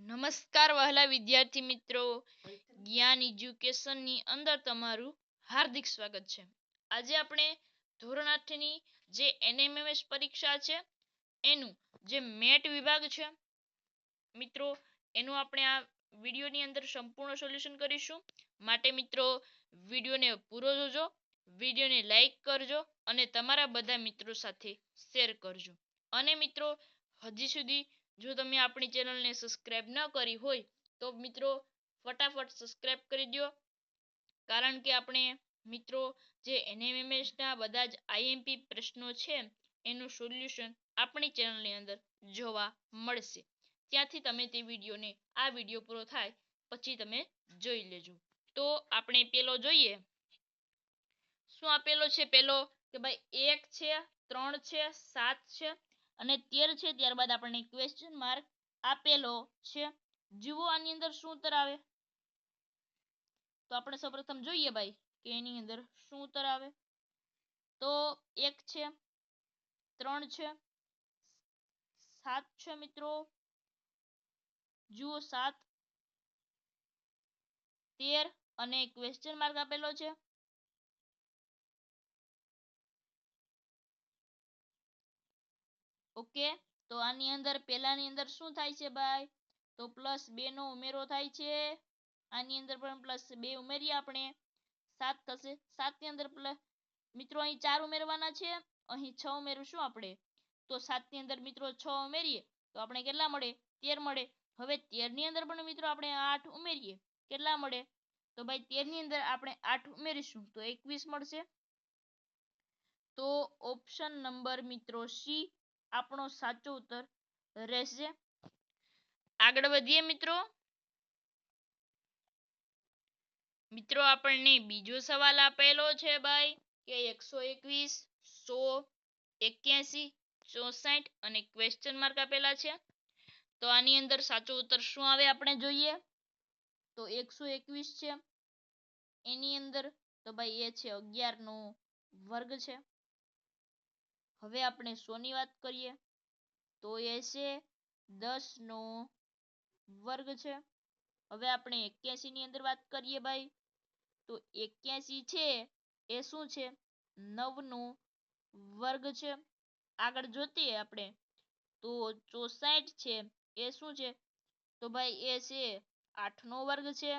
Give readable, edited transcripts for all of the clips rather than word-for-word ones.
નમસ્કાર વહાલા વિદ્યાર્થી મિત્રો, જ્ઞાન એજ્યુકેશનની અંદર તમારું હાર્દિક સ્વાગત છે। આજે આપણે ધોરણ 8 ની જે એનએમએમએસ પરીક્ષા છે એનું જે મેટ વિભાગ છે મિત્રો, એનું આપણે આ વિડિયોની અંદર સંપૂર્ણ સોલ્યુશન કરીશું। માટે મિત્રો વિડિયોને પૂરો જોજો, વિડિયોને લાઈક કરજો અને તમારા બધા મિત્રો સાથે શેર કરજો। અને મિત્રો હજી સુધી જો તમે આપણી ચેનલને સબસ્ક્રાઇબ ન કરી હોય તો મિત્રો ફટાફટ સબસ્ક્રાઇબ કરી દો, કારણ કે આપણે મિત્રો જે એનએમએમએસ ના બધા જ આઈએમપી પ્રશ્નો છે એનું સોલ્યુશન આપણી ચેનલની અંદર જોવા મળશે। ત્યાંથી તમે તે વિડિયોને આ વિડિયો પૂરો થાય પછી તમે જોઈ લેજો। તો આપણે પેલો જોઈએ, શું આપેલો છે? પેલો કે ભાઈ 1 છે, 3 છે, 7 છે અને 13 છે। ત્યારબાદ આપણને ક્વેશ્ચન માર્ક આપેલો છે। જુઓ આની અંદર શું ઉત્તર આવે, તો આપણે સૌપ્રથમ જોઈએ ભાઈ કે એની અંદર શું ઉત્તર આવે। તો 1 છે, 3 છે, 7 છે મિત્રો, જુઓ 7, 13 અને ક્વેશ્ચન માર્ક આપેલો છે। ઓકે, તો આની અંદર પહેલાની અંદર શું થાય છે ભાઈ, તો +2 નો ઉમેરો થાય છે। આની અંદર પણ +2 ઉમેરીએ આપણે 7 થશે। 7 ની અંદર મિત્રો અહીં 4 ઉમેરવાના છે, અહીં 6 ઉમેરશું આપણે, તો 7 ની અંદર મિત્રો 6 ઉમેરીએ તો આપણે કેટલા મળે, 13 મળે। હવે 13 ની અંદર પણ મિત્રો આપણે 8 ઉમેરીએ, કેટલા મળે, તો ભાઈ 13 ની અંદર આપણે 8 ઉમેરીશું તો 21 મળશે। તો ઓપ્શન નંબર મિત્રો સી આપણો સાચો ઉત્તર રહેશે। આગળ વધીએ મિત્રો, આપણને બીજો સવાલ આપેલો છે ભાઈ કે 121, 100, 81, 64 અને ક્વેશ્ચન માર્ક આપેલા છે। તો આની અંદર સાચો ઉત્તર શું આવે આપણે જોઈએ, તો 121 છે, એની અંદર તો ભાઈ એ છે 11 નો વર્ગ છે। હવે આપણે 100 ની વાત કરીએ તો એ છે 10 નો વર્ગ છે। હવે આપણે 81 ની અંદર વાત કરીએ ભાઈ, તો 81 છે એ શું છે, 9 નો વર્ગ છે। આગળ જોતીએ આપણે તો 64 છે એ શું છે, તો ભાઈ એ છે 8 નો વર્ગ છે।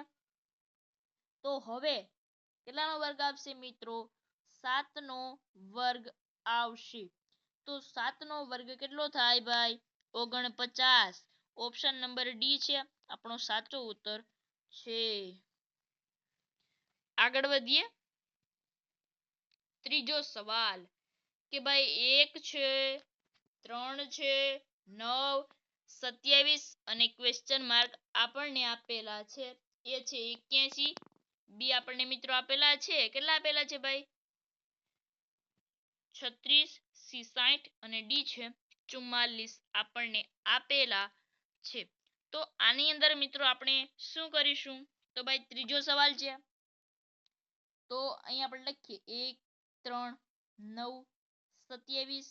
તો હવે કેટલાનો વર્ગ આવશે મિત્રો, 7 નો વર્ગ આવશે। તો 7 નો વર્ગ કેટલો થાય ભાઈ, 49। ઓપ્શન નંબર ડી છે આપણો સાચો ઉત્તર છે। આગળ વધીએ, ત્રીજો સવાલ કે ભાઈ 1 છે, 3 છે, 9, 27 અને ક્વેશ્ચન માર્ક આપણને આપેલા છે એ છે 81, બી આપણને મિત્રો આપેલા છે, કેટલા આપેલા છે ભાઈ, 36, સી 60 અને ડી છે 44 આપણને આપેલા છે। તો આની અંદર મિત્રો આપણે શું કરીશું, તો ભાઈ ત્રીજો સવાલ છે તો અહીં આપણે લખીએ 1, 3, 9, 27,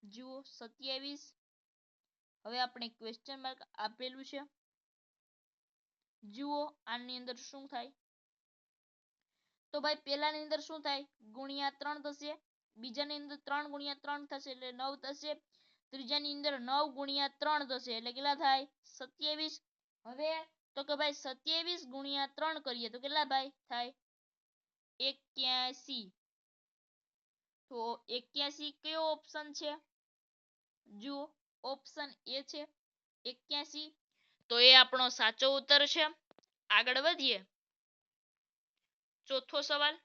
જુઓ 27। હવે આપણે ક્વેશ્ચન માર્ક આપેલું છે, જુઓ આની અંદર શું થાય, તો ભાઈ પહેલાની અંદર શું થાય, ગુણ્યા 3 થશે, બીજાની અંદર 3 ગુણ્યા 3 થશે એટલે 9 થશે, ત્રીજાની અંદર 9 ગુણ્યા 3 થશે એટલે કેટલા થાય, 27। હવે તો કે ભાઈ 27 ગુણ્યા 3 કરીએ તો કેટલા ભાઈ થાય, 81। તો 81 કયો ઓપ્શન છે, જુઓ ઓપ્શન એ છે 81, તો એ આપણો સાચો ઉત્તર છે। આગળ વધીએ, ચોથો સવાલ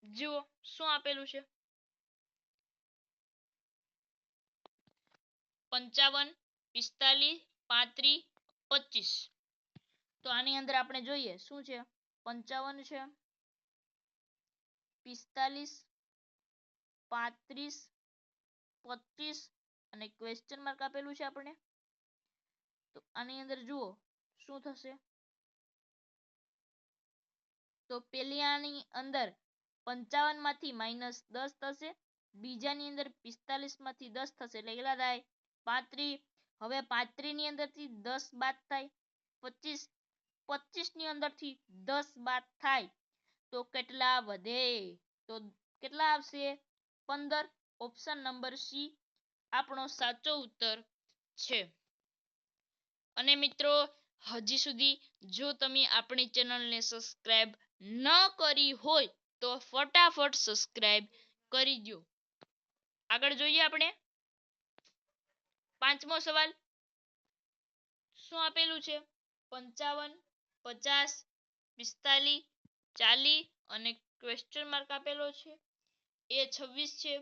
જુઓ શું આપેલું છે, 55, 45, 35, 25। તો આની અંદર આપણે જોઈએ શું છે, 55 છે, 45, 35, 25 અને ક્વેશ્ચન માર્ક આપેલું છે આપણે। તો આની અંદર જુઓ શું થશે, તો પેલી આની અંદર 55 માંથી -10 થશે, બીજાની અંદર 45 માંથી 10 થશે એટલે કેટલા થાય 35. હવે 35 ની અંદર થી 10 બાદ થાય 25. 25 ની અંદર થી 10 બાદ થાય તો કેટલા વધે? તો કેટલા આવશે 15. ઓપ્શન નંબર સી આપણો સાચો ઉત્તર છે. અને મિત્રો હજી સુધી જો તમે આપણી ચેનલને સબસ્ક્રાઇબ ન કરી હોય તો ફટાફટ સબસ્ક્રાઇબ કરી દો. આગળ જોઈએ આપણે પાંચમો સવાલ. શું આપેલું છે? 55, 50, 45, 40 અને ક્વેશ્ચન માર્ક આપેલો છે. એ 26 છે,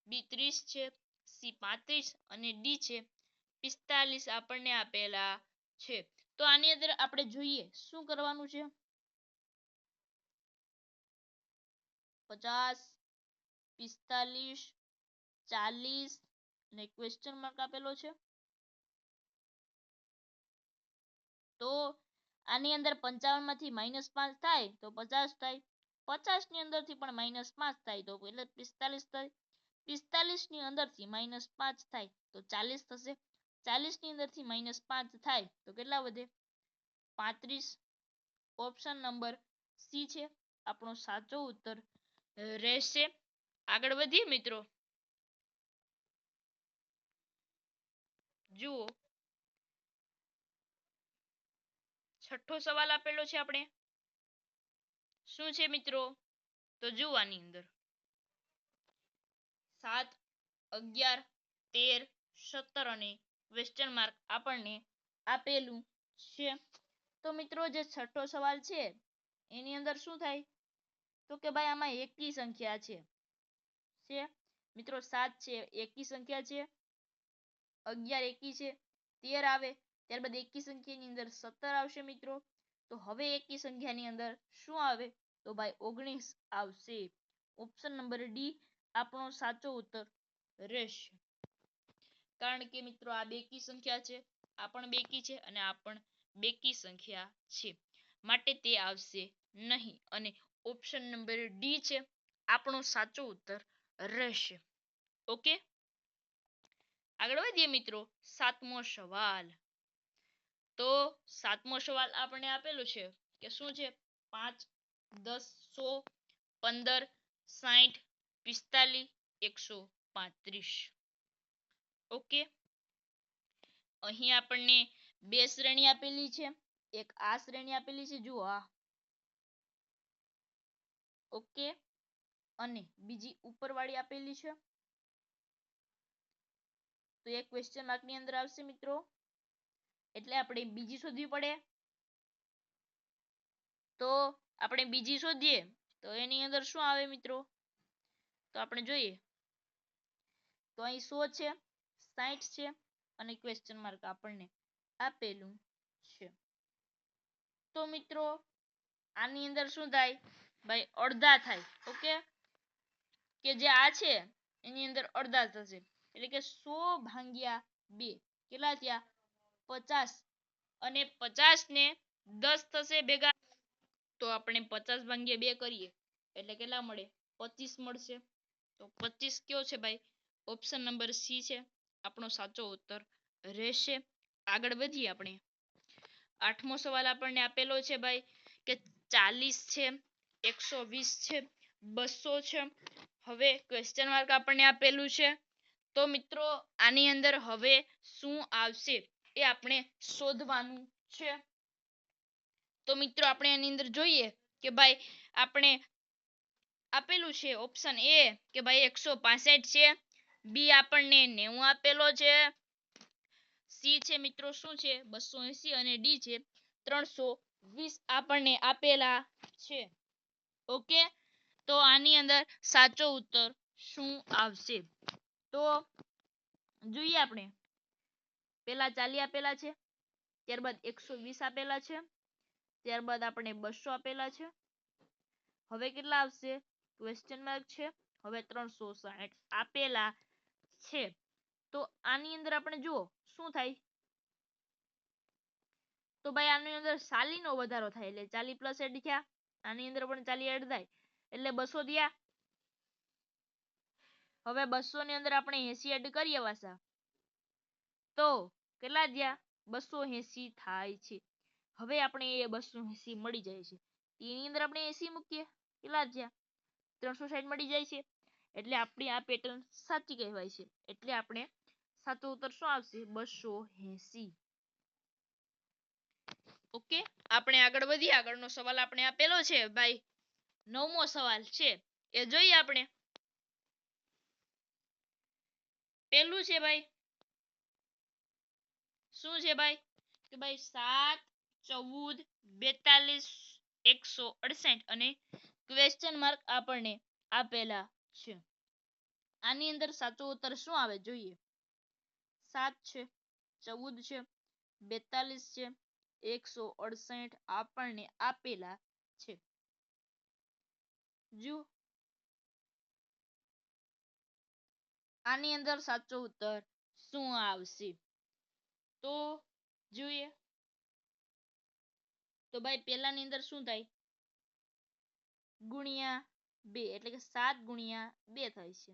બી 30 છે, સી 35 અને ડી છે 45 આપણને આપેલા છે. તો આની અંદર આપણે જોઈએ શું કરવાનું છે. 50, 45, 40 અને ક્વેશ્ચન માર્ક આપેલો છે. તો આની અંદર 55 માંથી -5 થાય તો 50 થાય. 50 ની અંદર થી પણ -5 થાય તો એટલે 45 થાય. 45 ની અંદર થી -5 થાય તો 40 થશે. 40 ની અંદર થી -5 થાય તો કેટલા વધે? 35. ઓપ્શન નંબર સી છે આપણો સાચો ઉત્તર રહેશે. આગળ વધીએ મિત્રો. જુઓ છઠ્ઠો સવાલ આપેલો છે આપણે. શું છે મિત્રો? તો જોવાની અંદર 7, 11, 13, 17 અને ક્વેશ્ચન માર્ક આપણને આપેલું છે. તો મિત્રો જે છઠ્ઠો સવાલ છે એની અંદર શું થાય તો કે ભાઈ આમાં એકી સંખ્યા છે મિત્રો. 7 છે એકી સંખ્યા છે, 11 એકી છે, 13 આવે ત્યારબાદ એકી સંખ્યાની અંદર 17 આવશે મિત્રો. તો હવે એકી સંખ્યાની અંદર શું આવે તો ભાઈ 19 આવશે. ઓપ્શન નંબર ડી આપણો સાચો ઉત્તર રહેશે. કારણ કે મિત્રો આ બેકી સંખ્યા છે, આ પણ બેકી છે અને આ પણ બેકી સંખ્યા છે માટે તે આવશે નહીં અને ઓપ્શન નંબર ડી છે આપણો સાચો ઉત્તર રહેશે. ઓકે. આગળ વધીએ મિત્રો. સાતમો સવાલ. તો સાતમો સવાલ આપણને આપેલો છે કે શું છે? 5, 10, 100, 15, 60, 45, 135. ઓકે. અહીં આપણને બે શ્રેણી આપેલી છે. એક આ શ્રેણી આપેલી છે જુઓ આ. ઓકે. અને બીજી ઉપરવાળી આપેલી છે. તો એક ક્વેશ્ચન માર્ક ની અંદર આવશે મિત્રો. એટલે આપણે બીજી શોધવી પડે. તો આપણે બીજી શોધીએ તો એની અંદર શું આવે મિત્રો? તો આપણે જોઈએ તો અહીં 100 છે, 60 છે અને ક્વેશ્ચન માર્ક આપણને આપેલું છે. તો મિત્રો આની અંદર શું થાય ભાઈ? અડધા થાય. ઓકે. કે જે આ છે એની અંદર અડધા થશે એટલે કે 100 ભાગ્યા 2 કેટલા થયા? 50. અને 50 ને 10 થશે ભેગા તો આપણે 50 ભાગ્યા 2 કરીએ એટલે કેટલા મળે? 25 મળશે. તો 25 કયો છે ભાઈ? ઓપ્શન નંબર સી છે આપણો સાચો ઉત્તર રહેશે. આગળ વધીએ આપણે. આઠમો સવાલ આપણને આપેલો છે ભાઈ કે 40 છે, 120 છે, 200 છે. હવે ક્વેશ્ચન માર્ક આપણને આપેલું છે. તો મિત્રો આની અંદર હવે શું આવશે એ આપણે શોધવાનું છે. તો મિત્રો આપણે એની અંદર જોઈએ કે ભાઈ આપણે આપેલું છે ઓપ્શન એ કે ભાઈ 165 છે, બી આપણને 90 આપેલો છે, સી છે મિત્રો શું છે 280 અને ડી છે 320 આપણને આપેલા છે. ઓકે. તો આની અંદર સાચો ઉત્તર શું આવશે? તો જોઈએ આપણે. પેલા 40 આપેલા છે, ત્યારબાદ 120 આપેલા છે, ત્યારબાદ આપણે 200 આપેલા છે. હવે કેટલા આવશે? ક્વેશ્ચન માર્ક છે. હવે 360 આપેલા છે. તો આની અંદર આપણે જુઓ શું થાય? તો ભાઈ આની અંદર 40 નો વધારો થાય એટલે 40 પ્લસ એડ થયા. આની અંદર પણ 40 એડ થાય એટલે 200 થયા. હવે 200 ની અંદર આપણે 80 એડ કરીએ વાસા તો કેટલા થયા 280 થાય છે। હવે આપણે એ 280 મળી જાય છે એની અંદર આપણે 80 મૂકીએ કેટલા થયા 360 મળી જાય છે એટલે આપણી આ પેટર્ન સાચી કહેવાય છે એટલે આપણે સાચો ઉત્તર શું આવશે 280। ઓકે આપણે આગળ વધીએ આગળનો સવાલ આપણે આપેલો છે ભાઈ 9મો સવાલ છે એ જોઈએ આપણે। પહેલું છે ભાઈ શું છે ભાઈ કે ભાઈ 7 14 42 168 અને ક્વેશ્ચન માર્ક આપણને આપેલા છે। આની અંદર સાચો ઉત્તર શું આવે જોઈએ 7 છે 14 છે 42 છે 168 આપણને આપેલા છે। જો આની અંદર સાચો ઉત્તર શું આવશે તો જોઈએ તો ભાઈ પહેલાની અંદર શું થાય ગુણ્યા 2 એટલે કે 7 ગુણ્યા 2 થાય છે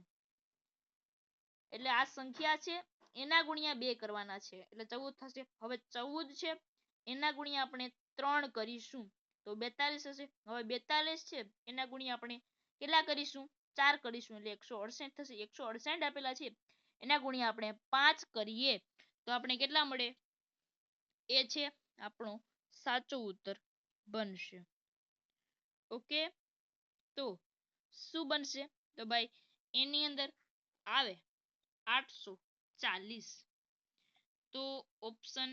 એટલે આ સંખ્યા છે એના ગુણ્યા 2 કરવાના છે એટલે 14 થશે। હવે 14 છે એના ગુણ્યા આપણે 3 કરીશું તો 42 થશે। હવે 42 છે એના ગુણ્યા આપણે કેટલા કરીશું 4 કરીશું એટલે 168 થશે। 168 આપેલા છે એના ગુણ્યા આપણે 5 કરીએ તો આપણે કેટલા મળે એ છે આપણો સાચો ઉત્તર બનશે। ઓકે તો શું બનશે તો ભાઈ એની અંદર આવે 840 તો ઓપ્શન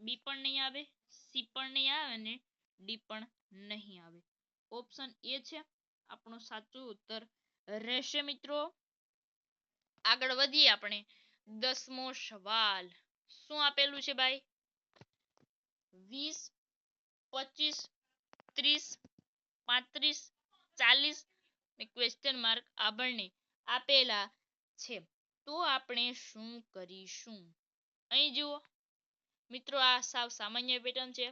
બી પણ નહીં આવે સી પણ નહીં આવે અને ડી પણ નહીં આવે ઓપ્શન એ છે આપણો સાચો ઉત્તર રહેશે મિત્રો। આગળ વધીએ આપણે 10મો સવાલ શું આપેલું છે ભાઈ 20 25 30 35 40 ને ક્વેશ્ચન માર્ક આપણને આપેલા છે તો આપણે શું કરીશું અહીં જુઓ મિત્રો આ સાવ સામાન્ય પેટર્ન છે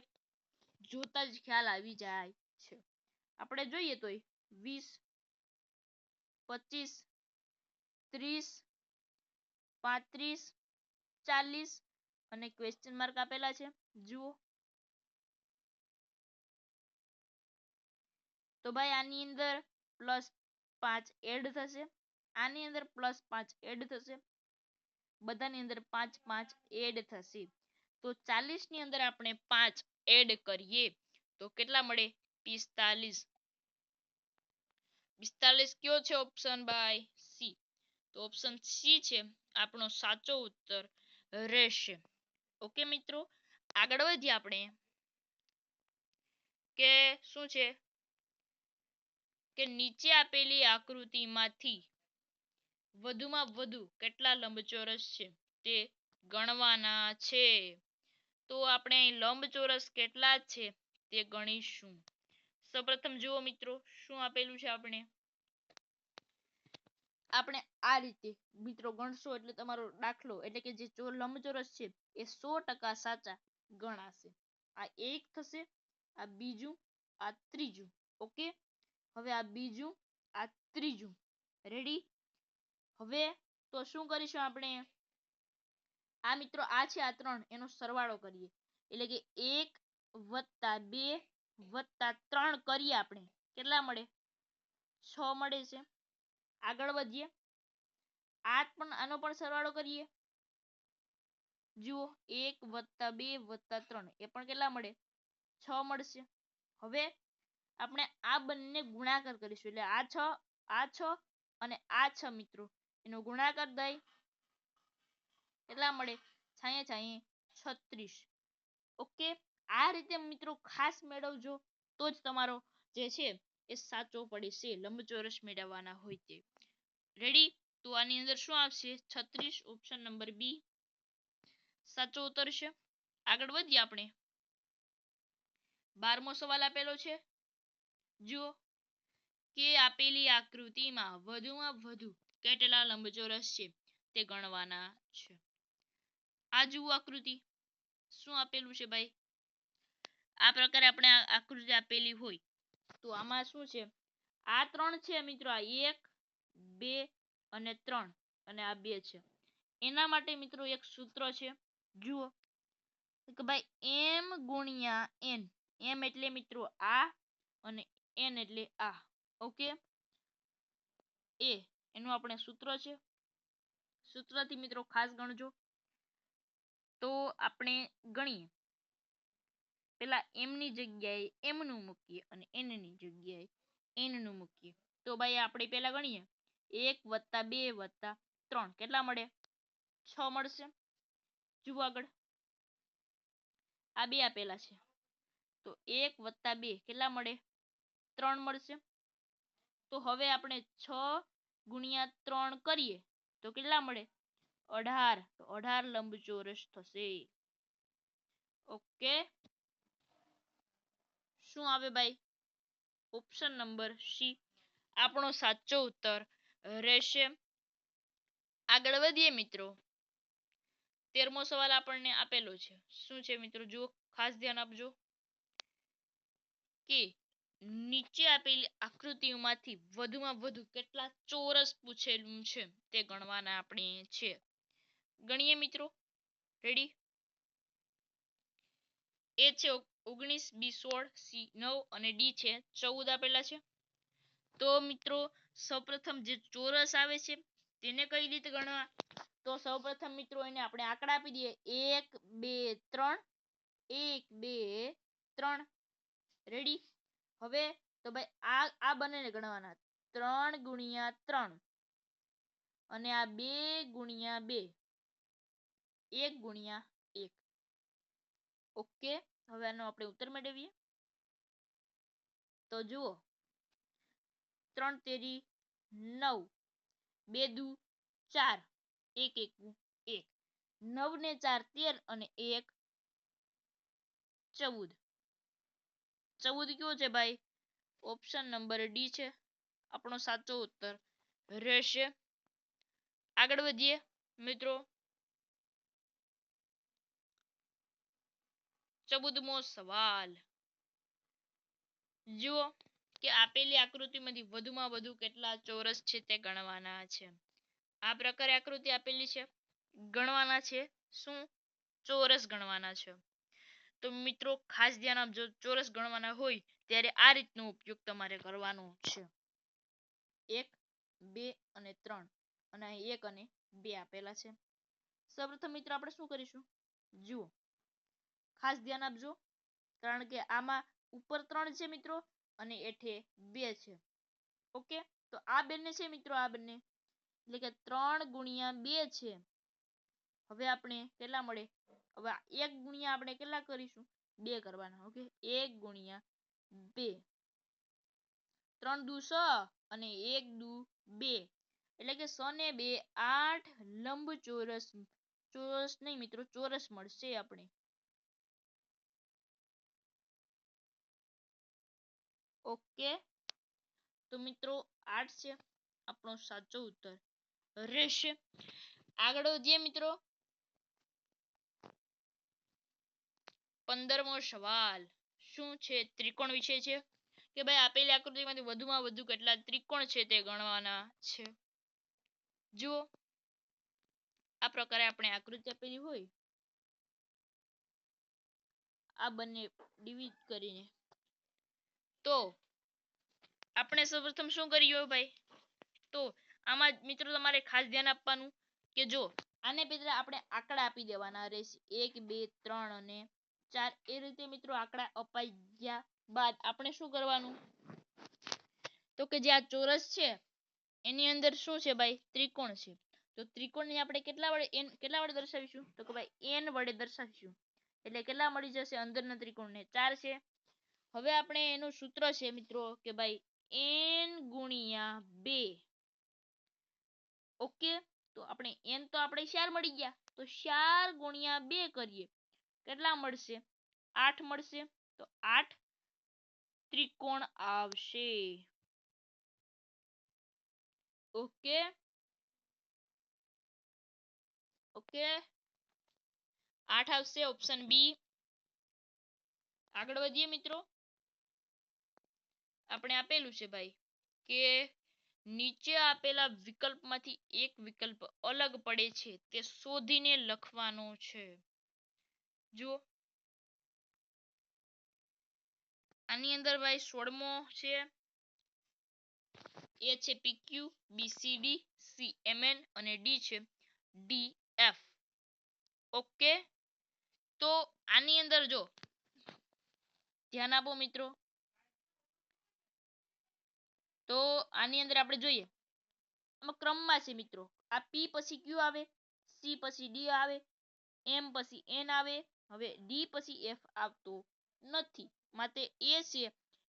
જોતા જ ખ્યાલ આવી જાય છે। આપણે જોઈએ તોય 20 25 30 35 40 અને ક્વેશ્ચન માર્ક આપેલા છે જુઓ તો ભાઈ આની અંદર +5 એડ થશે આની અંદર +5 એડ થશે બધાની અંદર 5 5 એડ થશે તો 40 ની અંદર આપણે 5 એડ કરીએ તો કેટલા મળે 45 45 કયો છે ઓપ્શન બાય સી તો ઓપ્શન સી છે આપણો સાચો ઉત્તર રહેશે। ઓકે મિત્રો આગળ વધીએ આપણે કે શું છે કે નીચે આપેલી આકૃતિમાંથી વધુમાં વધુ કેટલા લંબચોરસ છે તે ગણવાના છે તો આપણે લંબચોરસ કેટલા છે તે ગણીશું। સૌપ્રથમ જુઓ મિત્રો શું આપેલું છે આપણે આ રીતે મિત્રો ગણશો એટલે તમારો દાખલો એટલે કે જે લંબચોરસ છે એ 100% સાચા ગણાશે। આ એક થશે આ બીજું આ ત્રીજું ઓકે હવે આ બીજું આ ત્રીજું રેડી હવે તો શું કરીશું આપણે આ મિત્રો આ છે આ ત્રણ એનો સરવાળો કરીએ એટલે કે 1 + 2 + 3 કરીએ આપણે કેટલા મળે 6 મળે છે। આગળ વધીએ આનો પણ સરવાળો કરીએ જુઓ 1 + 2 + 3 એ પણ કેટલા મળે 6 મળશે। હવે આપણે આ બંને ગુણાકાર કરીશું એટલે આ 6 અને આ 6 મિત્રો એનો ગુણાકાર દઈ કેટલા મળે 6 36 ઓકે આ રીતે મિત્રો ખાસ મેળવજો તો જ તમારો જે છે એ સાચો પડશે લંબચોરસ મેળવવાના હોય તે રેડી તો આની અંદર શું આવશે 36 ઓપ્શન નંબર બી સાચો ઉત્તર છે। આગળ વધીએ આપણે 12મો સવાલ આપેલો છે જુઓ કે આપેલી આકૃતિમાં વધુમાં વધુ કેટલા લંબચોરસ છે તે ગણવાના છે। આ જુઓ આકૃતિ શું આપેલું છે ભાઈ આ પ્રકારે આપણે આકૃતિ આપેલી હોય તો આમાં શું છે આ ત્રણ છે મિત્રો આ 1 2 અને 3 અને આ 2 છે. એના માટે મિત્રો એક સૂત્ર છે, જુઓ કે ભાઈ m ગુણ્યા n. m એટલે મિત્રો આ અને n એટલે આ. ઓકે, એનું આપણે સૂત્ર છે. સૂત્રથી મિત્રો ખાસ ગણજો. તો આપણે ગણીએ, પેલા m ની જગ્યાએ m નું મૂકીએ અને n ની જગ્યાએ n નું મૂકીએ. તો ભાઈ આપણે પેલા ગણીએ 1 + 2 + 3 કેટલા મળે? 6 મળશે. જુઓ આગળ, આ બે આપેલા છે તો 1 + 2 કેટલા મળે? 3 મળશે. તો હવે આપણે 6 × 3 કરીએ તો કેટલા મળે? 18. તો 18 લંબચોરસ થશે. ઓકે, શું આવે ભાઈ? ઓપ્શન નંબર સી આપણો સાચો ઉત્તર રહેશે. આગળ વધીએ મિત્રો. 13મો સવાલ આપણને આપેલો છે. શું છે મિત્રો? જુઓ, ખાસ ધ્યાન આપજો કે નીચે આપેલી આકૃતિઓમાંથી વધુમાં વધુ કેટલા ચોરસ પૂછેલું છે તે ગણવાના આપણે છે. ગણીએ મિત્રો. રેડી? એ છે 19, બી 16, સી 9 અને ડી છે 14 આપેલા છે. તો મિત્રો સૌપ્રથમ જે ચોરસ આવે છે તેને કઈ રીતે ગણવા? તો સૌપ્રથમ મિત્રો એને આપણે આંકડા આપી દઈએ 1 2 3 1 2 3. રેડી? હવે તો ભાઈ આ બંનેને ગણવાના 3 × 3 અને આ 2 × 2 1 × 1. ઓકે, હવે આનો આપણે ઉત્તર મેળવીએ. તો જુઓ 3 તેરી 9, 2 દુ 4, 1 એકુ 1. 9 ને 4 13 અને 1 14. 14 કયો છે ભાઈ? ઓપ્શન નંબર ડી છે આપણો સાચો ઉત્તર રહેશે. આગળ વધીએ મિત્રો. 14મો સવાલ. જુઓ કે આપેલી આકૃતિમાંથી વધુમાં વધુ કેટલા ચોરસ છે તે ગણવાના છે. આ પ્રકારે આકૃતિ આપેલી છે, ગણવાના છે. શું? ચોરસ ગણવાના છે. તો મિત્રો ખાસ ધ્યાન આપજો, ચોરસ ગણવાના હોય ત્યારે આ રીતનો ઉપયોગ તમારે કરવાનો છે. 1 2 અને 3 અને 1 અને 2 આપેલા છે. સૌપ્રથમ મિત્રો આપણે શું કરીશું? જુઓ, ખાસ ધ્યાન આપજો કારણ કે આમાં ઉપર 3 છે મિત્રો અને એઠે 2 છે. ઓકે, તો આ બંને છે મિત્રો, આ બંને એટલે કે 3 × 2 છે. હવે આપણે કેટલા મળે? હવે 1 ગુણ્યા આપણે કેટલા કરીશું? 2 કરવાના. ઓકે, 1 × 2. 3 દુ 6 અને 1 દુ 2 એટલે કે 6 ને 2 8 લંબચોરસ, ચોરસ નહીં મિત્રો, ચોરસ મળશે આપણે. ઓકે, તો મિત્રો 8 છે આપણો સાચો ઉત્તર રહેશે. આગળ વધીએ મિત્રો. 15મો સવાલ. શું છે? ત્રિકોણ વિશે છે કે ભાઈ આપેલી આકૃતિમાંથી વધુમાં વધુ કેટલા ત્રિકોણ છે તે ગણવાના છે. જુઓ, આ પ્રકારે આપણે આકૃતિ આપેલી હોય, આ બંને ડિવિઝ કરીને, તો આપણે સૌપ્રથમ શું કર્યું ભાઈ? તો આમાં મિત્રો તમારે ખાસ ધ્યાન આપવાનું કે જો આને પેલા આપણે આંકડા આપી દેવાના રહેશે 1 2 3 અને 4. એ રીતે મિત્રો આંકડા અપાઈ ગયા બાદ આપણે શું કરવાનું? તો કે જે આ ચોરસ છે એની અંદર શું છે ભાઈ? ત્રિકોણ છે. તો ત્રિકોણને આપણે કેટલા વડે દર્શાવીશું? તો કે ભાઈ n વડે દર્શાવીશું. એટલે કેટલા મળી જશે અંદરના ત્રિકોણને? 4 છે. હવે આપણે એનું સૂત્ર છે મિત્રો કે ભાઈ n × 2. ઓકે, તો આપણે n તો આપણે 4 મળી ગયા, તો 4 × 2 કરીએ કેટલા મળશે? 8 મળશે. તો 8 ત્રિકોણ આવશે. ઓકે ઓકે, 8 આવશે, ઓપ્શન બી. આગળ વધીએ મિત્રો. આપણે આપેલું છે ભાઈ કે નીચે આપેલા વિકલ્પમાંથી એક વિકલ્પ અલગ પડે છે તે શોધીને લખવાનો છે. જુઓ આની અંદર ભાઈ 16મો છે એ છે પીક્યુ, બી સીડી, સી એમએન અને ડી છે ડીએફ. ઓકે, તો આની અંદર જો ધ્યાન આપો મિત્રો, તો આની અંદર આપણે જોઈએ આમાં ક્રમમાં છે મિત્રો. આ પી પછી ક્યુ આવે, સી પછી ડી આવે, એમ પછી એન આવે, હવે ડી પછી એફ આવતો નથી, માટે એ છે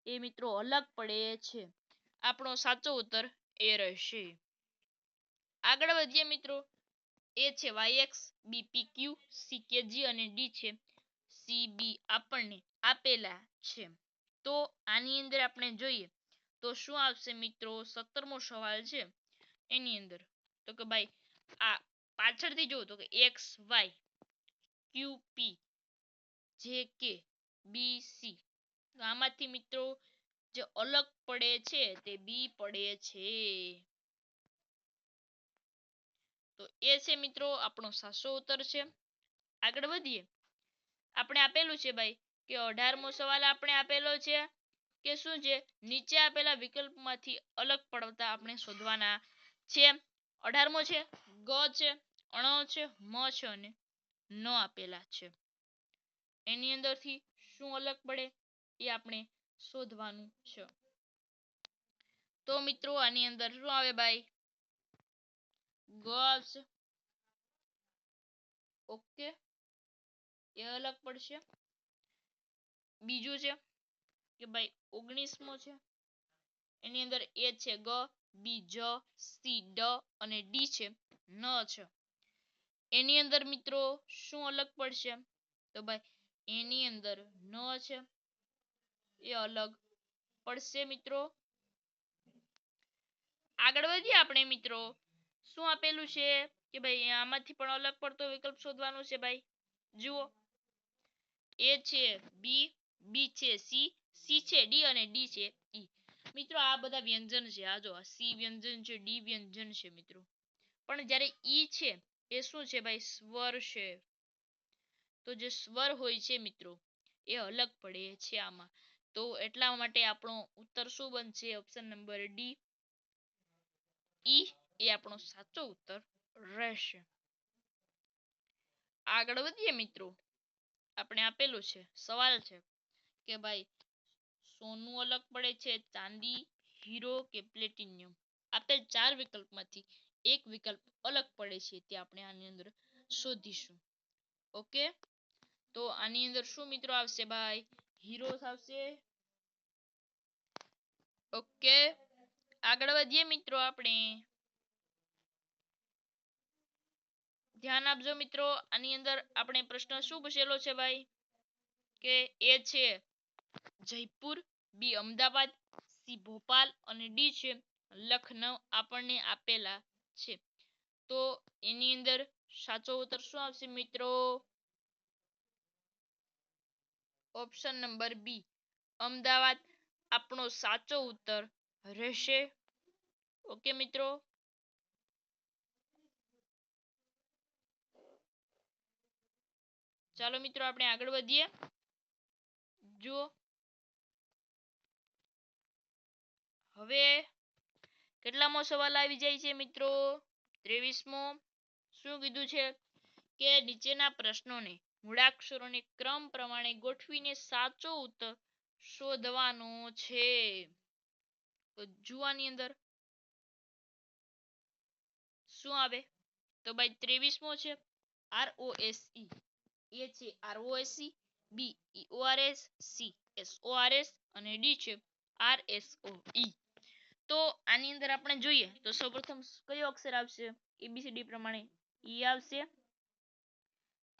એ મિત્રો અલગ પડે છે. આપણો સાચો ઉત્તર એ રહેશે. આગળ વધીએ મિત્રો. એ છે વાયએક્સ, બી પીક્યુ, સી કેજી અને ડી છે સીબી આપણને આપેલા છે. તો આની અંદર આપણે જોઈએ તો શું આવશે મિત્રો? 17મો સવાલ છે એની અંદર તો કે ભાઈ આ પાછળથી જો તો કે એક્સ વાય ક્યુ પી જે કે બી સી, આમાંથી મિત્રો જે અલગ પડે છે તે બી પડે છે. તો એ છે મિત્રો આપણો સાચો ઉત્તર છે. આગળ વધીએ. આપણે આપેલું છે ભાઈ કે 18મો સવાલ આપણે આપેલો છે કે શું છે? નીચે આપેલા વિકલ્પમાંથી અલગ પડતા આપણે શોધવાના છે. 18મો છે ગ છે, અણ છે, મ છે અને ન આપેલા છે. એની અંદરથી શું અલગ પડે એ આપણે શોધવાનું છે. તો મિત્રો આની અંદર શું આવે ભાઈ? ગ આવશે. ઓકે, એ અલગ પડશે. બીજું છે કે ભાઈ 19મો છે એની અંદર એ છે ગ, બી જ, સી ડ અને ડી છે ન છે. એની અંદર મિત્રો શું અલગ પડશે? તો ભાઈ એની અંદર ન છે એ અલગ પડશે મિત્રો. આગળ વધીએ આપણે મિત્રો. શું આપેલું છે કે ભાઈ આમાંથી પણ અલગ પડતો વિકલ્પ શોધવાનો છે ભાઈ. જુઓ એ છે બી, બી છે સી, સી છે ડી અને ડી છે ઈ. મિત્રો આ બધા વ્યંજન છે. આ જો સી વ્યંજન છે, ડી વ્યંજન છે મિત્રો. પણ જ્યારે ઈ છે એ શું છે ભાઈ? સ્વર છે. તો જે સ્વર હોય છે મિત્રો એ અલગ પડે છે આમાં. તો એટલા માટે આપણો ઉત્તર શું બનશે? ઓપ્શન નંબર ડી ઈ એ આપણો સાચો ઉત્તર રહેશે. આગળ વધીએ મિત્રો. આપણે આપેલું છે સવાલ છે કે ભાઈ સોનું અલગ પડે છે, ચાંદી, હીરો કે પ્લેટિનિયમ. આપેલ 4 વિકલ્પમાંથી એક વિકલ્પ અલગ પડે છે તે આપણે આની અંદર શોધીશું. ઓકે, તો આની અંદર શું મિત્રો આવશે ભાઈ? હીરો આવશે. ઓકે, આગળ વધીએ મિત્રો. આપણે ધ્યાન આપજો મિત્રો. આની અંદર આપણે પ્રશ્ન શું પૂછેલો છે ભાઈ? કે એ છે જયપુર, બી અમદાવાદ, સી ભોપાલ અને ડી છે લખનઉ આપણને આપેલા છે. તો એની અંદર સાચો ઉત્તર શું આવશે મિત્રો? ઓપ્શન નંબર બી અમદાવાદ આપણો સાચો ઉત્તર રહેશે. ઓકે મિત્રો, ચાલો મિત્રો આપણે આગળ વધીએ. જુઓ હવે કેટલામો સવાલ આવી જાય છે મિત્રો? 23મો. શું કીધું છે કે નીચેના પ્રશ્નોને મૂળાક્ષરોને ક્રમ પ્રમાણે ગોઠવીને સાચો ઉત્તર શોધવાનો છે. તો જુવાની અંદર શું આવે? તો ભાઈ 23મો છે ROSE. એ છે ROSE, બી EORS, સી SORS અને ડી છે RSOE. તો આની અંદર આપણે જોઈએ તો સૌપ્રથમ કયો અક્ષર આવશે? ABCD પ્રમાણે ઈ આવશે,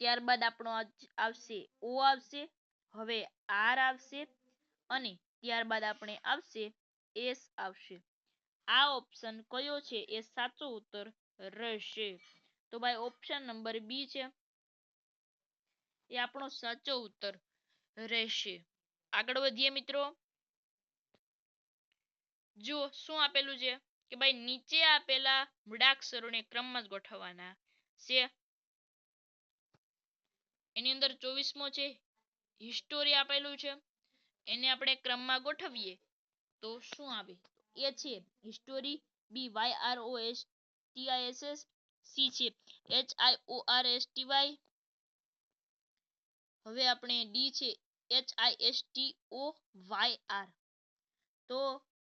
ત્યારબાદ આપણો આવશે ઓ આવશે, હવે આર આવશે અને ત્યારબાદ આપણે આવશે એસ આવશે. આ ઓપ્શન કયો છે એ સાચો ઉત્તર રહેશે. તો ભાઈ ઓપ્શન નંબર બી છે એ આપણો સાચો ઉત્તર રહેશે. આગળ વધીએ મિત્રો. જુઓ શું આપેલું છે કે ભાઈ નીચે આપેલા મૂળાક્ષરોને ક્રમમાં જ ગોઠવવાના છે. એની અંદર 24મો છે હિસ્ટોરી આપેલું છે, એને આપણે ક્રમમાં ગોઠવીએ તો શું આવે? એ છે હિસ્ટોરી, બી YROSTISS, સી છે HIORSTY, હવે આપણે ડી છે HISTOYR. તો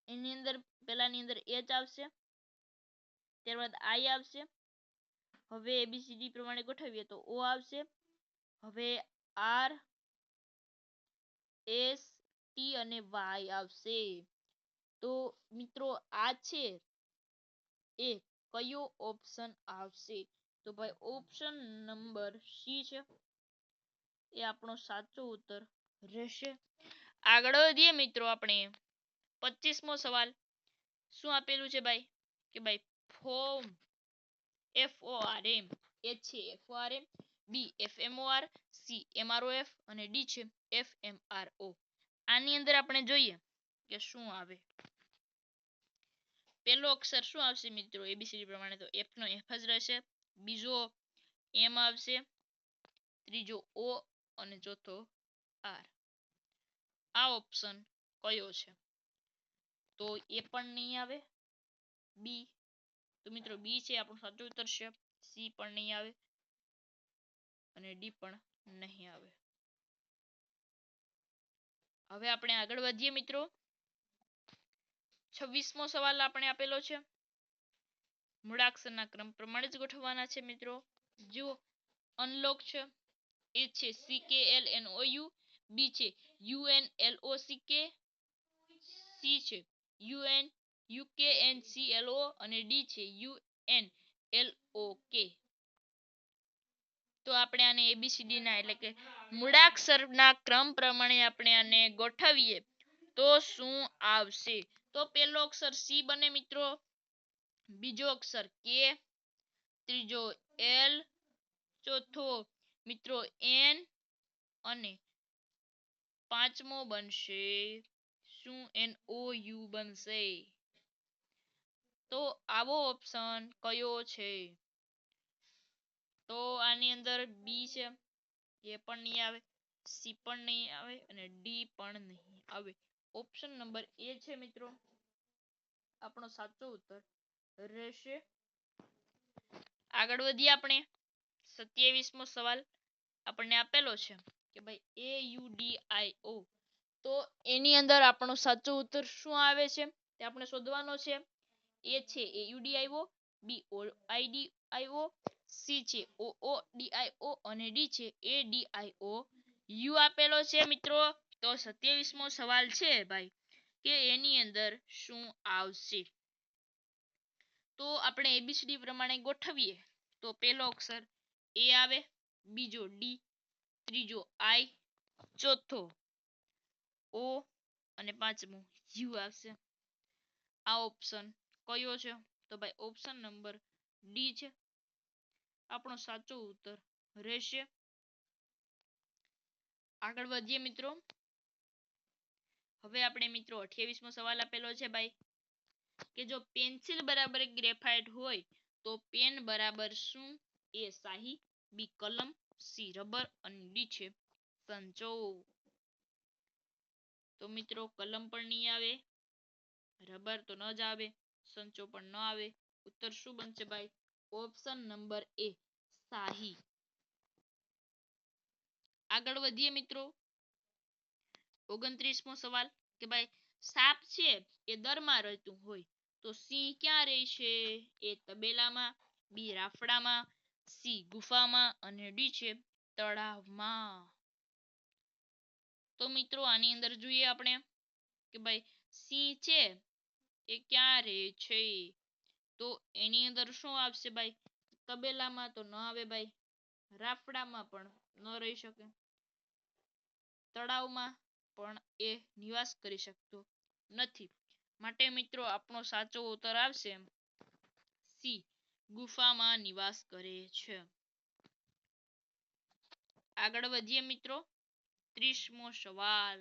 એની અંદર પેલાની અંદર H આવશે, ત્યારબાદ I આવશે, હવે ABCD પ્રમાણે ગોઠવીએ તો O આવશે, હવે R S T અને Y આવશે. તો મિત્રો આ છે એ કયો ઓપ્શન આવશે? તો ભાઈ ઓપ્શન નંબર સી છે એ આપણો સાચો ઉત્તર રહેશે. આગળ વધીએ મિત્રો આપણે 25મો સવાલ. શું આપેલું છે ભાઈ? કે ભાઈ ફોર્મ FORM. એ છે FORM, બી FMOR, સી MROF અને ડી છે FMRO. આની અંદર આપણે જોઈએ કે શું આવે. પહેલો અક્ષર શું આવશે મિત્રો? એબીસીડી પ્રમાણે તો F નો F જ રહેશે, બીજો M આવશે, ત્રીજો O અને ચોથો R. આ ઓપ્શન કયો છે? તો એ પણ નહીં આવે, બી તો મિત્રો બી છે આપણું સાચું ઉત્તર છે, સી પણ નહીં આવે અને ડી પણ નહીં આવે. હવે આપણે આગળ વધીએ મિત્રો. 26મો સવાલ આપણે આપેલો છે, મૂળાક્ષરના ક્રમ પ્રમાણે જ ગોઠવવાના છે મિત્રો. જો અનલોક છે એ છે CKLNOU, બી છે UNLOCK, સી છે UNUKNCLO અને ડી છે UNLOK. તો આપણે આને એબીસીડી ના એટલે કે મૂળાક્ષરના ક્રમ પ્રમાણે આપણે આને ગોઠવીએ તો શું આવશે? તો પહેલો અક્ષર સી બને મિત્રો, બીજો અક્ષર કે, ત્રીજો એલ, ચોથો મિત્રો એન અને પાંચમો બનશે શું? NOU બનશે. તો આવો ઓપ્શન કયો છે? તો આની અંદર બી છે એ પણ નહીં આવે, સી પણ નહીં આવે અને ડી પણ નહીં આવે. ઓપ્શન નંબર એ છે મિત્રો આપણો સાચો ઉત્તર રહેશે. આગળ વધીએ આપણે 27મો સવાલ આપણને આપેલો છે કે ભાઈ AUDIO. તો એની અંદર આપણો સાચો ઉત્તર શું આવે છે તે આપણે શોધવાનો છે. એ છે AUDIO, બી OIDIO, સી છે OODIO અને ડી છે ADIO. યુ આપેલો છે મિત્રો. તો 27મો સવાલ છે ભાઈ કે એની અંદર શું આવશે? તો આપણે એબીસીડી પ્રમાણે ગોઠવીએ તો પહેલો અક્ષર એ આવે, બીજો ડી, ત્રીજો આઈ, ચોથો ઓ અને પાંચમો યુ આવશે. આ ઓપ્શન કયો છે? તો ભાઈ ઓપ્શન નંબર ડી છે આપણો સાચો ઉત્તર રહેશે. આગળ વધીએ મિત્રો. હવે આપણે મિત્રો 28મો સવાલ આપેલો છે ભાઈ કે જો પેન્સિલ બરાબર ગ્રેફાઇટ હોય તો પેન બરાબર શું? એ શાહી, બી કલમ, સી રબર અને ડી છે સંચો. તો મિત્રો કલમ પણ નહીં આવે, રબર તો ન જ આવે, સંચો પણ ન આવે. ઉત્તર શું બનશે ભાઈ? ઓપ્શન નંબર એ શાહી. આગળ વધીએ મિત્રો. 29મો સવાલ કે ભાઈ સાપ છે એ દરમાં રહેતું હોય તો સિંહ ક્યાં રહેશે? એ તબેલામાં, બી રાફડામાં, સી ગુફામાં અને ડી છે તળાવમાં. તો મિત્રો આની અંદર જોઈએ આપણે કે ભાઈ સિંહ છે એ ક્યાં રહે છે? તો એની અંદર શું આવશે ભાઈ? તબેલામાં તો ન આવે ભાઈ, રાફડામાં પણ ન રહી શકે, તળાવમાં પણ એ નિવાસ કરી શકતો નથી. માટે મિત્રો આપણો સાચો ઉત્તર આવશે સી ગુફામાં નિવાસ કરે છે. આગળ વધીએ મિત્રો. 30મો સવાલ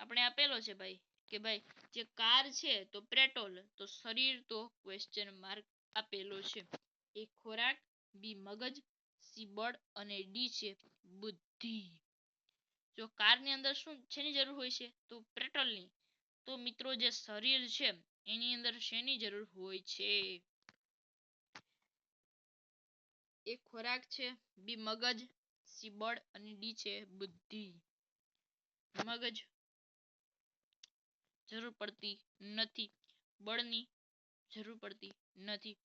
આપણે આપેલો છે ભાઈ કે ભાઈ જે કાર છે તો પેટ્રોલ, તો શરીર તો ક્વેશ્ચન માર્ક આપેલો છે. એ ખોરાક, બી મગજ, સી બળ અને ડી છે બુદ્ધિ. જો કારની અંદર શું શેની જરૂર હોય છે તો પેટ્રોલની. તો મિત્રો જે શરીર છે એની અંદર શેની જરૂર હોય છે? એ ખોરાક છે, બી મગજ, સી બળ અને ડી છે બુદ્ધિ. મગજ જરૂર પડતી નથી, બળની જરૂર પડતી નથી,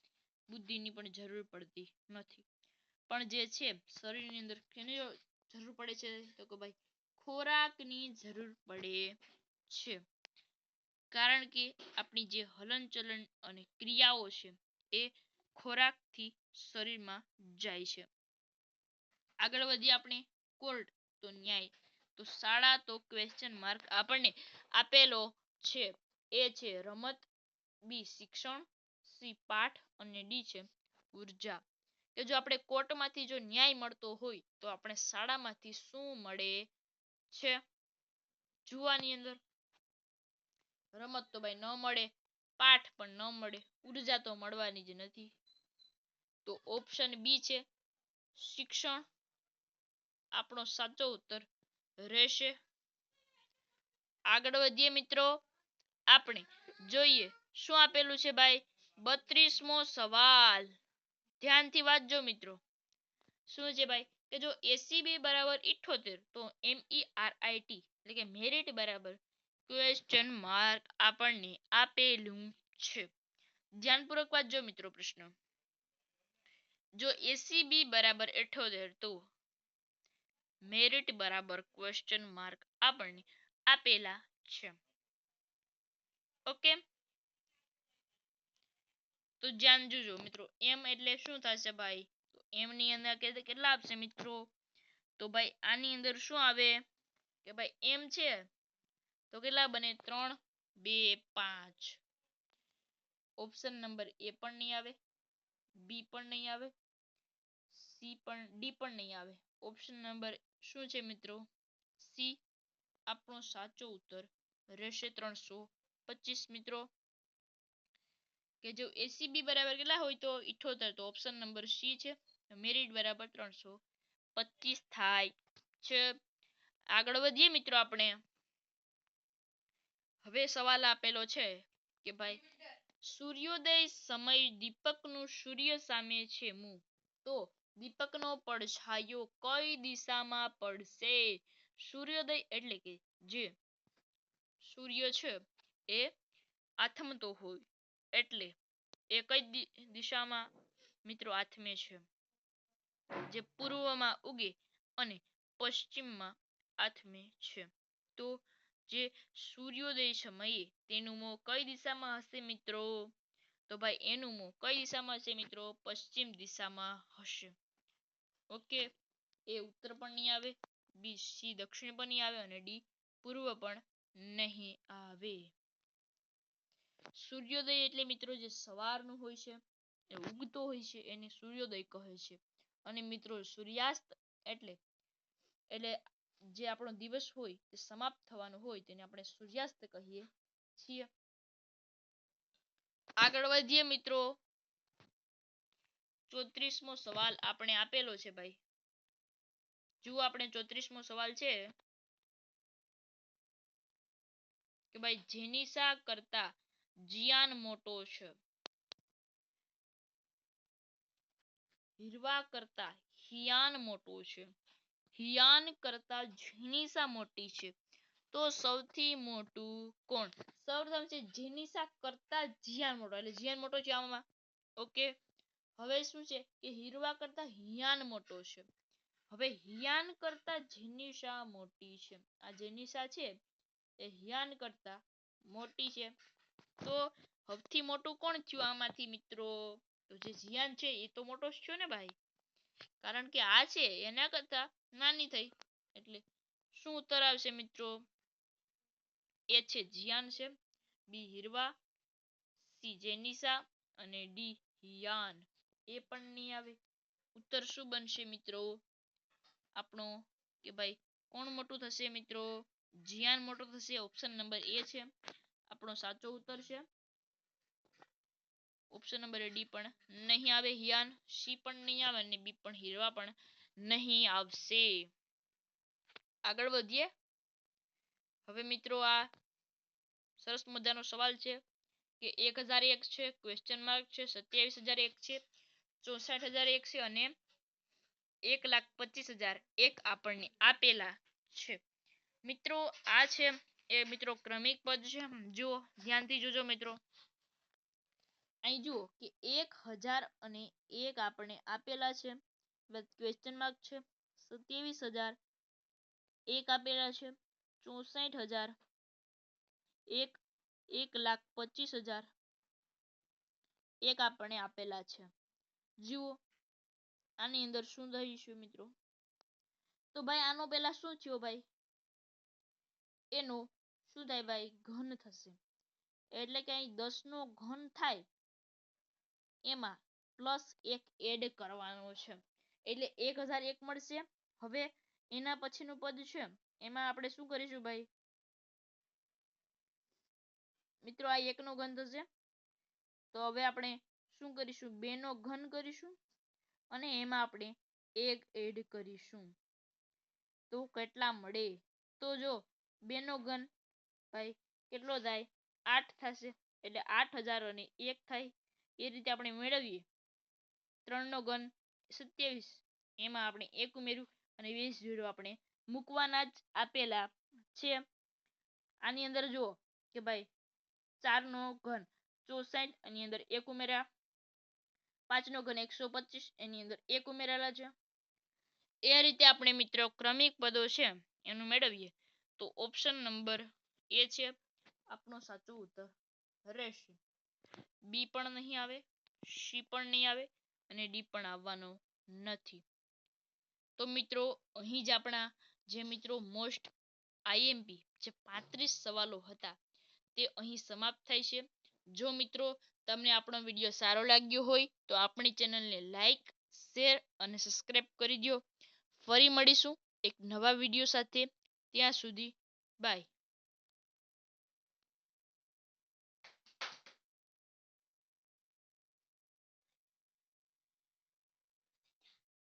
બુદ્ધિની પણ જરૂર પડતી નથી. પણ જે છે શરીરની અંદર કેની જરૂર પડે છે તો કે ભાઈ ખોરાકની જરૂર પડે છે. કારણ કે આપણી જે હલનચલન અને ક્રિયાઓ છે એ ખોરાકથી શરીરમાં જાય છે. આગળ વધીએ આપણે. કોર્ટ તો ન્યાય, તો શાળા તો ક્વેશ્ચન માર્ક આપણને આપેલો છે. એ છે રમત, બી શિક્ષણ, સી પાઠ અને ડી છે ઉર્જા. કે જો આપણે કોર્ટમાંથી જો ન્યાય મળતો હોય તો આપણે શાળામાંથી શું મળે છે? જુવાની અંદર રમત તો ભાઈ ન મળે, પાઠ પણ ન મળે, ઉર્જા તો મળવાની જ નથી. તો ઓપ્શન બી છે શિક્ષણ આપણો સાચો ઉત્તર રહેશે. આગળ વધીએ મિત્રો. આપણે જોઈએ શું આપેલું છે ભાઈ. 32મો સવાલ ધ્યાનથી વાંચજો મિત્રો. શું છે ભાઈ કે જો એસીબી બરાબર 78 તો MERIT એટલે કે મેરિટ બરાબર ક્વેશ્ચન માર્ક આપણને આપેલું છે. ધ્યાનપૂર્વક વાંચજો મિત્રો પ્રશ્ન. જો એસીબી બરાબર 78 તો મેરિટ બરાબર ક્વેશ્ચન માર્ક આપણને આપેલા છે. ઓકે, તો ધ્યાન જોજો મિત્રો. એમ એટલે શું થશે ભાઈ? તો એમ ની અંદર કેટલા આપશે મિત્રો? તો ભાઈ આની અંદર શું આવે કે ભાઈ એમ છે તો કેટલા બને? 3, 2, 5. ઓપ્શન નંબર એ પણ નહીં આવે, બી પણ નહીં આવે, સી પણ, ડી પણ નહીં આવે. ઓપ્શન નંબર શું છે મિત્રો? સી આપણો સાચો ઉત્તર રહેશે 325 મિત્રો. કે જો એસીબી બરાબર કેટલા હોય તો 78 તો ઓપ્શન નંબર સી છે મેરિટ બરાબર 325 થાય છે. આગળ વધીએ મિત્રો આપણે. હવે સવાલ આપેલો છે કે ભાઈ સૂર્યોદય સમય દીપકનું સૂર્ય સામે છે મું, તો દીપકનો પડછાયો કઈ દિશામાં પડશે? સૂર્યોદય એટલે કે જે સૂર્ય છે એ આથમતો હોય એટલે એ કઈ દિશામાં મિત્રો આથમે છે? જે પૂર્વમાં ઉગે અને પશ્ચિમમાં આથમે છે. તો જે સૂર્યોદય સમયે તેનું મોં કઈ દિશામાં હશે મિત્રો? તો ભાઈ એનું મોં કઈ દિશામાં હશે મિત્રો? પશ્ચિમ દિશામાં હશે. ઓકે, એ ઉત્તર પણ નહીં આવે, બી સી દક્ષિણ પણ નહીં આવે અને ડી પૂર્વ પણ નહીં આવે. સૂર્યોદય એટલે મિત્રો જે સવારનું હોય છે એ ઉગતો હોય છે એને સૂર્યોદય કહે છે. અને મિત્રો સૂર્યાસ્ત એટલે જે આપણો દિવસ હોય તે સમાપ્ત થવાનો હોય તેને આપણે સૂર્યાસ્ત કહીએ છીએ. આગળ વધીએ મિત્રો. 34મો સવાલ આપણે આપેલો છે ભાઈ. જુઓ આપણે 34મો સવાલ છે કે ભાઈ જેનિશા કરતા જિયાન મોટો છે, હીરવા કરતા હિયાન મોટો છે, હિયાન કરતા જેનિશા મોટી છે, તો સૌથી મોટું કોણ? સૌપ્રથમ છે જેનિશા કરતા જિયાન મોટો એટલે જિયાન મોટો છે આમાં. ઓકે, હવે શું છે કે હીરવા કરતા હિયાન મોટો છે. હવે હિયાન કરતા જેનિશા મોટી છે. આ જેનિશા છે એ હિયાન કરતા મોટી છે. તો સૌથી મોટું કોણ થયું આમાંથી મિત્રો? તો જે જિયાન છે એ તો મોટો જ થયો ને ભાઈ, કારણ કે આ છે એના કરતા નાની થઈ. એટલે શું ઉત્તર આવશે મિત્રો? એ છે જિયાન છે, બી હીરવા, સી જેનિશા અને ડી હિયાન. એ પણ નહીં આવે. ઉત્તર શું બનશે મિત્રો આપણો? કે ભાઈ કોણ મોટું થશે મિત્રો? જિયાન મોટો થશે. ઓપ્શન નંબર એ છે આપણો સાચો ઉત્તર છે. ઓપ્શન નંબર ડી પણ નહીં આવે હિયાન. સી પણ નહીં આવે અને બી પણ હીરવા પણ નહીં આવશે. આગળ વધીએ. હવે મિત્રો આ સરસ મજાનો સવાલ છે કે 1001 છે, ક્વેશ્ચન માર્ક છે, 27001 છે, 64001 છે અને 1,25,001 આપણને આપેલા છે. મિત્રો આ છે એ મિત્રો ક્રમિક પદ છે. જુઓ ધ્યાનથી જોજો મિત્રો. અહીં જુઓ કે 1001 આપણને આપેલા છે. ક્વેશ્ચન માર્ક છે. 27,001 આપેલા છે. 64,000 1,25,001 આપણને આપેલા છે. જુઓ આની અંદર શું થયું મિત્રો? તો ભાઈ આનો પેલા શું થયો ભાઈ? એનો શું થાય ભાઈ? ઘન થશે. એટલે કે અહીં 10 નો ઘન થાય એમાં +1 એડ કરવાનો છે. એટલે 1001 મળશે. હવે એના પછીનું પદ છે એમાં આપણે શું કરીશું ભાઈ? મિત્રો આ 1 નો ઘન થશે. તો હવે આપણે શું કરીશું? 2 નો ઘન કરીશું અને એમાં આપણે 1 એડ કરીશું. તો કેટલા મળે? તો જો 2 નો ઘન ભાઈ કેટલો થાય? 8 થશે. એટલે 8,001 થાય. એ રીતે આપણે મેળવીએ. 3 નો ઘન 27. એમાં આપણે 1 ઉમેર્યું અને 20 આપણે મૂકવાના જ આપેલા છે. આની અંદર જુઓ કે ભાઈ 4 નો ઘન 64 એની અંદર 1 ઉમેર્યા. 5 નો ઘન 125 એની અંદર 1 ઉમેરેલા છે. એ રીતે આપણે મિત્રો ક્રમિક પદો છે એનું મેળવીએ. તો ઓપ્શન નંબર એ છે આપણો સાચો ઉત્તર રહેશે. બી પણ નહીં આવે, સી પણ નહીં આવે અને ડી પણ આવવાનો નથી. તો મિત્રો અહીં જ આપણા જે મિત્રો મોસ્ટ આઈએમપી જે 35 સવાલો હતા તે અહીં સમાપ્ત થાય છે. જો મિત્રો તમને આપણો વિડીયો સારો લાગ્યો હોય તો આપણી ચેનલને લાઈક, શેર અને સબસ્ક્રાઇબ કરી દો. ફરી મળીશું એક નવા વિડીયો સાથે. ત્યાં સુધી બાય.